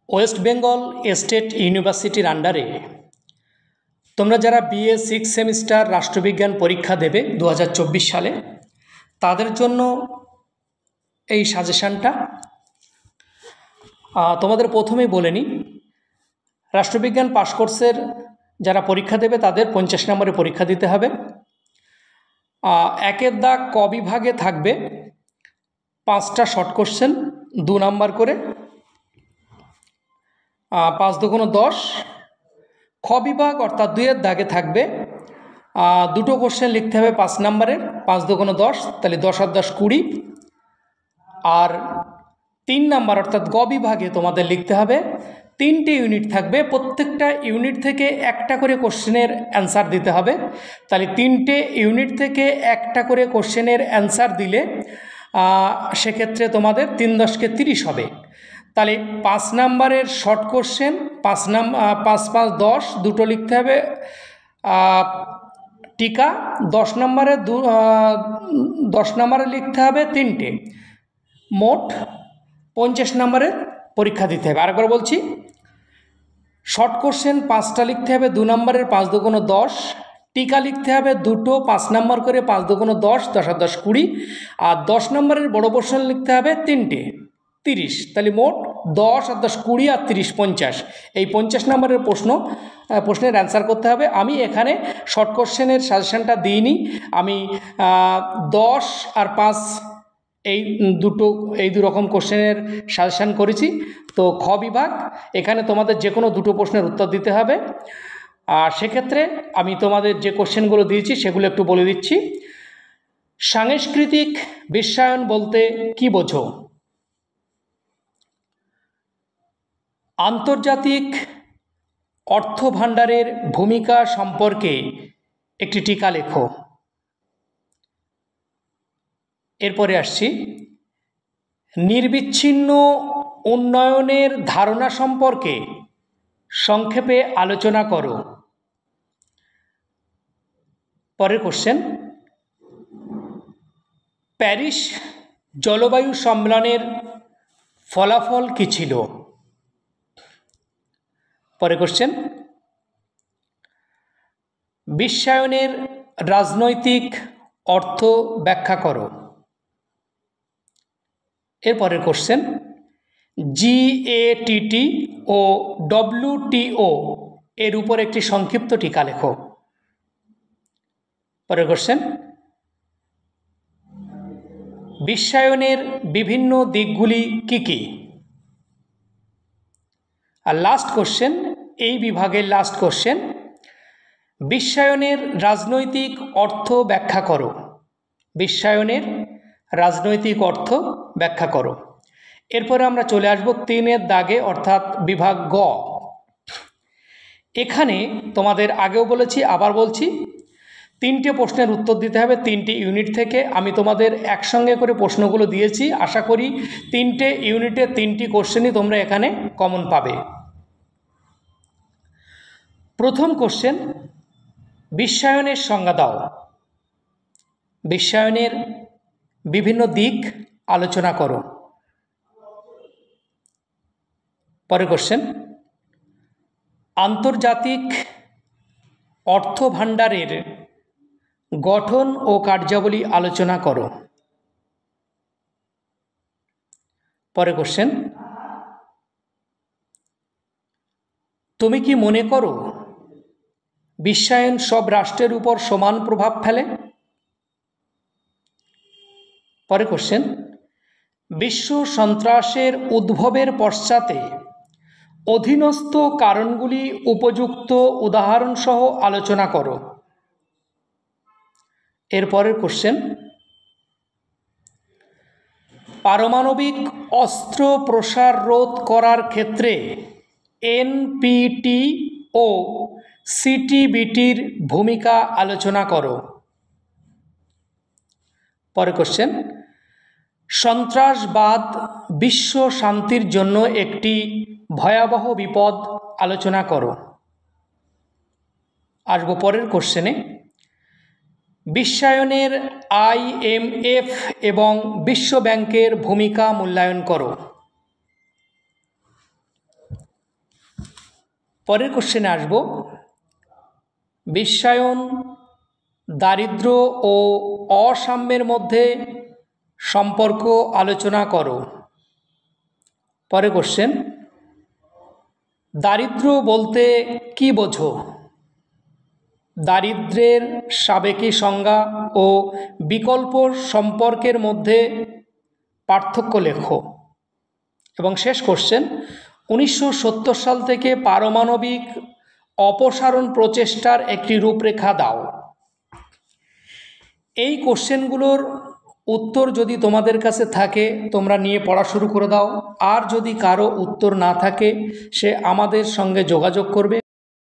West Bengal state ইউনিভার্সিটির আন্ডারে তোমরা যারা বিএ 6 সেমিস্টার রাষ্ট্রবিজ্ঞান পরীক্ষা দেবে 2024 সালে তাদের জন্য এই সাজেশানটা। তোমাদের প্রথমেই বলে নিই, রাষ্ট্রবিজ্ঞান পাস কোর্সের যারা পরীক্ষা দেবে তাদের 50 নম্বরে পরীক্ষা দিতে হবে। একের দাগ ক বিভাগে থাকবে 5টা শর্ট কোশ্চেন 2 নাম্বার করে, 5 দুগুণ 10। খ বিভাগ অর্থাৎ 2-এর দাগে থাকবে 2টো কোশ্চেন লিখতে হবে 5 নাম্বারের, 5 দুগুণ 10, তাহলে 10 আর 10 20। আর 3 নাম্বার অর্থাৎ গ বিভাগে তোমাদের লিখতে হবে 3টে ইউনিট থাকবে, প্রত্যেকটা ইউনিট থেকে একটা করে কোশ্চেনের অ্যান্সার দিতে হবে। তাহলে 3টে ইউনিট থেকে একটা করে কোশ্চেনের অ্যান্সার দিলে সেক্ষেত্রে তোমাদের 3 10 30 হবে। তাহলে 5 নাম্বারের শর্ট কোশ্চেন 5 5 10 দুটো লিখতে হবে টিকা, 10 নাম্বারে লিখতে হবে 3টে, মোট 50 নাম্বারের পরীক্ষা দিতে হবে। আরেকবার বলছি, শর্ট কোশ্চেন 5টা লিখতে হবে 2 নাম্বারের, 5 দুগুণ 10। টিকা লিখতে হবে 2টো 5 নাম্বার করে, 5 দুগুণ 10, 10 আর 10 20। আর 10 নম্বরের বড় কোশ্চেন লিখতে হবে 3টে, 30। তাহলে মোট 10 আর 10 20 আর 30 50। এই 50 নম্বরের প্রশ্নের অ্যান্সার করতে হবে। আমি এখানে শর্ট কোশ্চেনের সাজেশনটা দিইনি, আমি 10 আর 5 এই দু রকম কোশ্চেনের সাজেশান করেছি। তো খ বিভাগ, এখানে তোমাদের যে কোনো 2টো প্রশ্নের উত্তর দিতে হবে। আর সেক্ষেত্রে আমি তোমাদের যে কোশ্চেনগুলো দিয়েছি সেগুলো একটু বলে দিচ্ছি। সাংস্কৃতিক বিশ্বায়ন বলতে কি বোঝো? আন্তর্জাতিক অর্থভাণ্ডারের ভূমিকা সম্পর্কে একটি টিকা লেখো। এরপরে আসছি, নিরবিচ্ছিন্ন উন্নয়নের ধারণা সম্পর্কে সংক্ষেপে আলোচনা করো। পরের কোশ্চেন, প্যারিস জলবায়ু সম্মেলনের ফলাফল কী ছিল? পরের কোশ্চেন, বিশ্বায়নের রাজনৈতিক অর্থ ব্যাখ্যা করো। এরপরের কোশ্চেন, GATT ও WTO এর উপর একটি সংক্ষিপ্ত টিকা লেখো। পরের কোশ্চেন, বিশ্বায়নের বিভিন্ন দিকগুলি কি কি? আর লাস্ট কোশ্চেন, এই বিভাগের লাস্ট কোশ্চেন, বিশ্বায়নের রাজনৈতিক অর্থ ব্যাখ্যা করো। বিশ্বায়নের রাজনৈতিক অর্থ ব্যাখ্যা করো। এরপরে আমরা চলে আসব 3-এর দাগে অর্থাৎ বিভাগ গ। এখানে তোমাদের আগেও বলেছি, আবার বলছি, 3টে প্রশ্নের উত্তর দিতে হবে 3টি ইউনিট থেকে। আমি তোমাদের একসঙ্গে করে প্রশ্নগুলো দিয়েছি, আশা করি 3টে ইউনিটে 3টি কোশ্চেনই তোমরা এখানে কমন পাবে। প্রথম কোশ্চেন, বিশ্বায়নের সংজ্ঞা দাও। বিশ্বায়নের বিভিন্ন দিক আলোচনা করো। পরের কোশ্চেন, আন্তর্জাতিক অর্থভাণ্ডারের গঠন ও কার্যাবলী আলোচনা করো। পরের কোশ্চেন, তুমি কি মনে করো বিশ্বায়ন সব রাষ্ট্রের উপর সমান প্রভাব ফেলে? পরের কোশ্চেন, বিশ্ব সন্ত্রাসের উদ্ভবের পশ্চাতে অধীনস্থ কারণগুলি উপযুক্ত উদাহরণসহ আলোচনা করো। এরপরের কোশ্চেন, পারমাণবিক অস্ত্র প্রসার রোধ করার ক্ষেত্রে NPT ও CTBTর ভূমিকা আলোচনা করো। পরের কোশ্চেন, সন্ত্রাসবাদ বিশ্ব শান্তির জন্য একটি ভয়াবহ বিপদ আলোচনা করো। আসবো পরের কোশ্চেনে, বিশ্বায়নের IMF এবং বিশ্ব ব্যাংকের ভূমিকা মূল্যায়ন করো। পরের কোশ্চেনে আসব। বিশ্বায়ন, দারিদ্র্য ও অসাম্যের মধ্যে সম্পর্ক আলোচনা করো। পরের কোশ্চেন, দারিদ্র্য বলতে কি বোঝো? দারিদ্র্যের সাবেকি সংজ্ঞা ও বিকল্প সম্পর্কের মধ্যে পার্থক্য লেখো। এবং শেষ কোশ্চেন, 1970 সাল থেকে পারমাণবিক অপসারণ প্রচেষ্টার একটি রূপরেখা দাও। এই কোশ্চেনগুলোর উত্তর যদি তোমাদের কাছে থাকে তোমরা নিয়ে পড়া শুরু করে দাও, আর যদি কারো উত্তর না থাকে সে আমাদের সঙ্গে যোগাযোগ করবে।